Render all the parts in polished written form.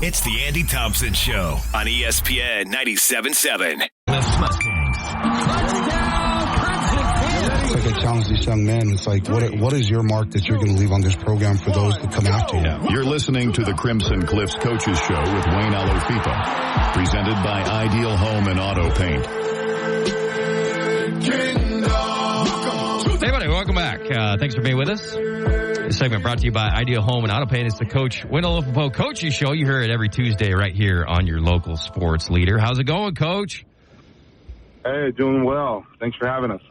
It's the Andy Thompson Show on ESPN 97.7. It's like I challenge these young men. It's like, what is your mark that you're going to leave on this program for those that come after you? You're listening to the Crimson Cliffs Coaches Show with Wayne Alofipo, presented by Ideal Home and Auto Paint. Hey, buddy, welcome back. Thanks for being with us. This segment brought to you by Ideal Home and Auto Paint. It's the Coach Wayne Alofipo Coaches Show. You hear it every Tuesday right here on your local sports leader. How's it going, Coach? Hey, doing well. Thanks for having us.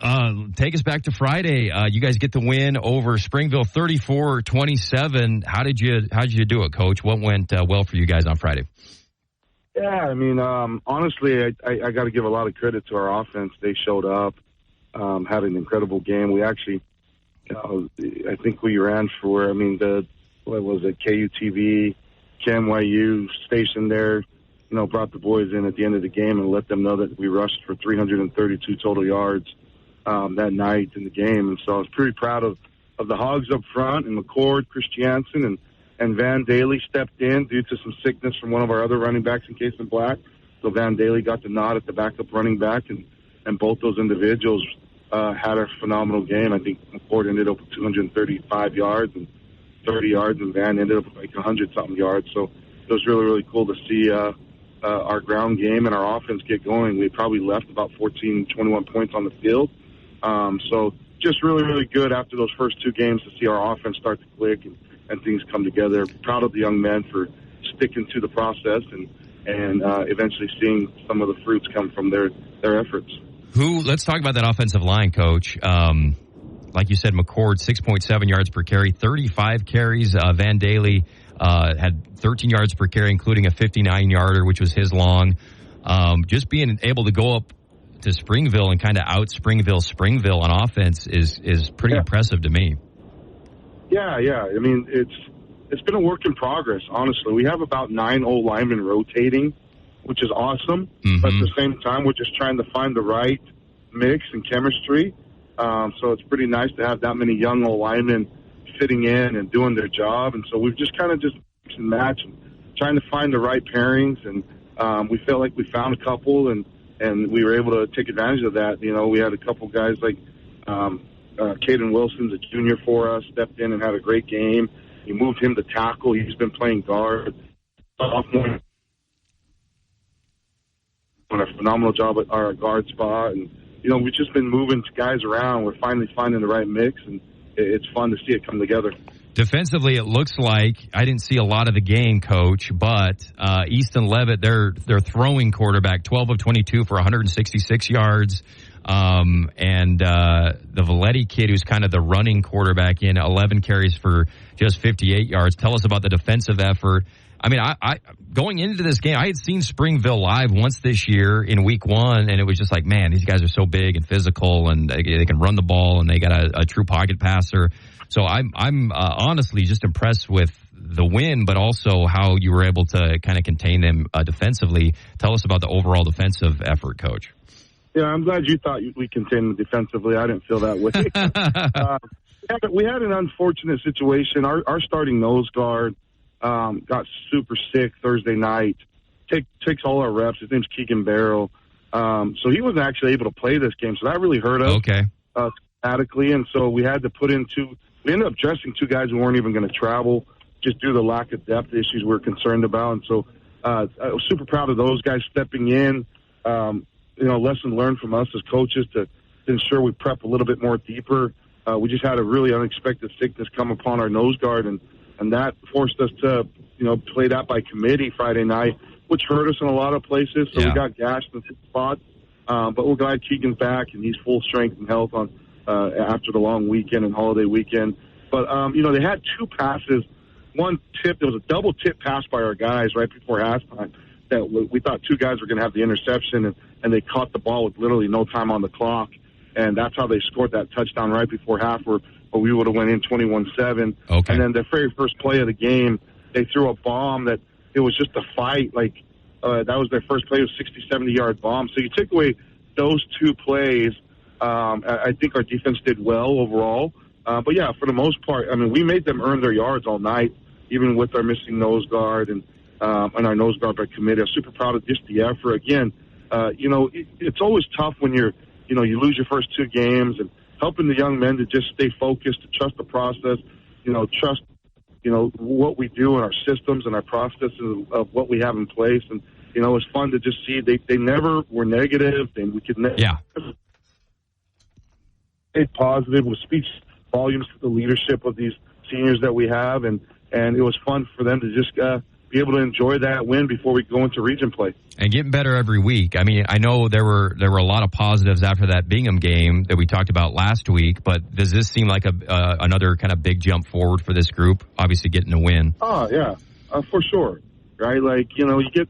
Take us back to Friday. You guys get the win over Springville, 34-27. How did you do it, Coach? What went well for you guys on Friday? Yeah, I mean, honestly, I got to give a lot of credit to our offense. They showed up, had an incredible game. We actually, I think we ran for, KUTV, KMYU station there. Brought the boys in at the end of the game and let them know that we rushed for 332 total yards that night in the game. And so I was pretty proud of the Hogs up front, and McCord, Christiansen, and Van Daly stepped in due to some sickness from one of our other running backs in Case and Black. So Van Daly got the nod at the backup running back, and both those individuals had a phenomenal game. I think McCord ended up with 235 yards and 30 yards, and Van ended up with like 100-something yards. So it was really, really cool to see our ground game and our offense get going. We probably left about 14, 21 points on the field. So just really, really good after those first two games to see our offense start to click and things come together. Proud of the young men for sticking to the process and eventually seeing some of the fruits come from their efforts. Let's talk about that offensive line, Coach. Like you said, McCord, 6.7 yards per carry, 35 carries. Van Daly had 13 yards per carry, including a 59-yarder, which was his long. Just being able to go up to Springville and kind of out Springville on offense is pretty impressive to me. Yeah. I mean, it's been a work in progress, honestly. We have about 9 old linemen rotating, which is awesome. Mm-hmm. But at the same time, we're just trying to find the right mix and chemistry. So it's pretty nice to have that many young old linemen fitting in and doing their job. And so we've just kind of just mix and match and trying to find the right pairings. And we felt like we found a couple, and we were able to take advantage of that. We had a couple guys like Caden Wilson's a junior for us, stepped in and had a great game. We moved him to tackle. He's been playing guard. Sophomore, doing a phenomenal job at our guard spot. And, we've just been moving guys around. We're finally finding the right mix, and it's fun to see it come together. Defensively, it looks like I didn't see a lot of the game, Coach, but Easton Levitt, their throwing quarterback, 12 of 22 for 166 yards. And the Valetti kid, who's kind of the running quarterback, in 11 carries for just 58 yards. Tell us about the defensive effort. I mean, I going into this game, I had seen Springville live once this year in week 1, and it was just like, man, these guys are so big and physical, and they can run the ball, and they got a true pocket passer. So I'm honestly just impressed with the win, but also how you were able to kind of contain them defensively. Tell us about the overall defensive effort, Coach. Yeah, I'm glad you thought we contained them defensively. I didn't feel that way. We had an unfortunate situation. Our starting nose guard got super sick Thursday night. Takes all our reps. His name's Keegan Barrow. So he wasn't actually able to play this game. So that really hurt us. Okay. Schematically. And so we had to put in we ended up dressing 2 guys who weren't even going to travel just due to the lack of depth issues we're concerned about. And so I was super proud of those guys stepping in. Lesson learned from us as coaches to ensure we prep a little bit more deeper. We just had a really unexpected sickness come upon our nose guard, and that forced us to, play that by committee Friday night, which hurt us in a lot of places. So we got gashed in some spots. But we're glad Keegan's back, and he's full strength and health on after the long weekend and holiday weekend. But, they had 2 passes. One tip, there was a double tip pass by our guys right before halftime that we thought 2 guys were going to have the interception, and they caught the ball with literally no time on the clock. And that's how they scored that touchdown right before half where we would have went in 21-7. Okay. And then the very first play of the game, they threw a bomb that it was just a fight. Like, that was their first play, it was a 60, 70-yard bomb. So you take away those 2 plays, I think our defense did well overall. But, yeah, for the most part, I mean, we made them earn their yards all night, even with our missing nose guard. And and our nose guard by committee. I'm super proud of just the effort. Again, it's always tough when you lose your first 2 games, and helping the young men to just stay focused, to trust the process, trust, what we do and our systems and our processes of what we have in place. And, it's fun to just see they never were negative, and we could never stay positive, with speech volumes to the leadership of these seniors that we have. And it was fun for them to just be able to enjoy that win before we go into region play. And getting better every week. I mean, I know there were a lot of positives after that Bingham game that we talked about last week, but does this seem like another kind of big jump forward for this group? Obviously getting a win. Oh, yeah, for sure. Right? Like, you get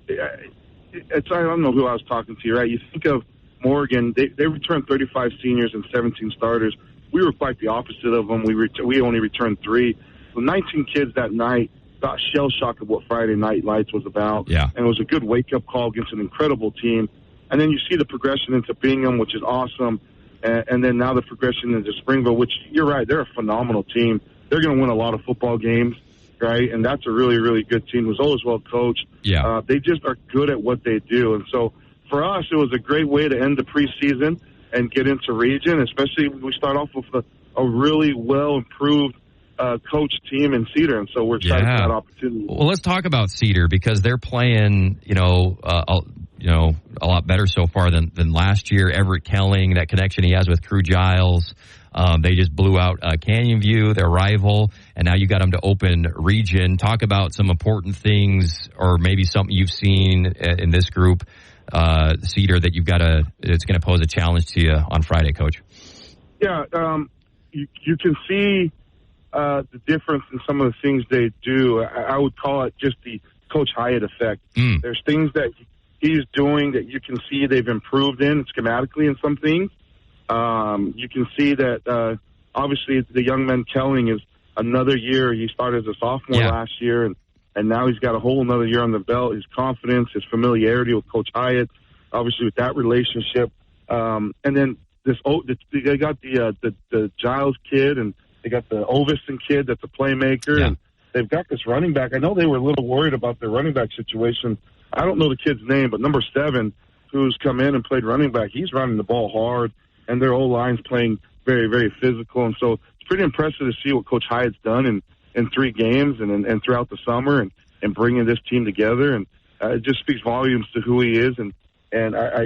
I don't know who I was talking to, right? You think of Morgan, they returned 35 seniors and 17 starters. We were quite the opposite of them. We only returned 3. So 19 kids that night got shell-shocked of what Friday Night Lights was about. Yeah. And it was a good wake-up call against an incredible team. And then you see the progression into Bingham, which is awesome. And then now the progression into Springville, which, you're right, they're a phenomenal team. They're going to win a lot of football games, right? And that's a really, really good team. Was always well coached. Yeah. They just are good at what they do. And so for us, it was a great way to end the preseason and get into region, especially when we start off with a really well-improved coach team in Cedar, and so we're excited for that opportunity. Well, let's talk about Cedar, because they're playing, a lot better so far than last year. Everett Kelling, that connection he has with Crew Giles. They just blew out Canyon View, their rival, and now you got them to open region. Talk about some important things, or maybe something you've seen in this group, Cedar, that it's going to pose a challenge to you on Friday, Coach. Yeah, you can see the difference in some of the things they do. I would call it just the Coach Hyatt effect. There's things that he's doing that you can see they've improved in schematically in some things. You can see that obviously the young man Kelling is another year. He started as a sophomore last year, and now he's got a whole another year on the belt. His confidence, his familiarity with Coach Hyatt, obviously with that relationship. And then they got the Giles kid, and they got the Ovison kid that's a playmaker, and they've got this running back. I know they were a little worried about their running back situation. I don't know the kid's name, but number 7, who's come in and played running back, he's running the ball hard, and their O-line's playing very, very physical. And so it's pretty impressive to see what Coach Hyatt's done in 3 games and throughout the summer and bringing this team together. And it just speaks volumes to who he is. And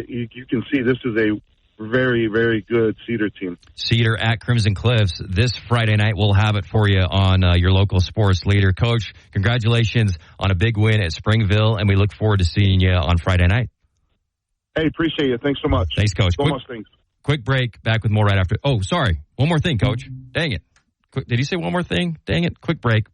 you can see this is a very, very good Cedar team. Cedar at Crimson Cliffs this Friday night. We'll have it for you on your local sports leader. Coach, congratulations on a big win at Springville, and we look forward to seeing you on Friday night. Hey, appreciate it. Thanks so much. Thanks, Coach. Things. Quick break. Back with more right after. Oh, sorry. One more thing, Coach. Dang it. Did he say one more thing? Dang it. Quick break.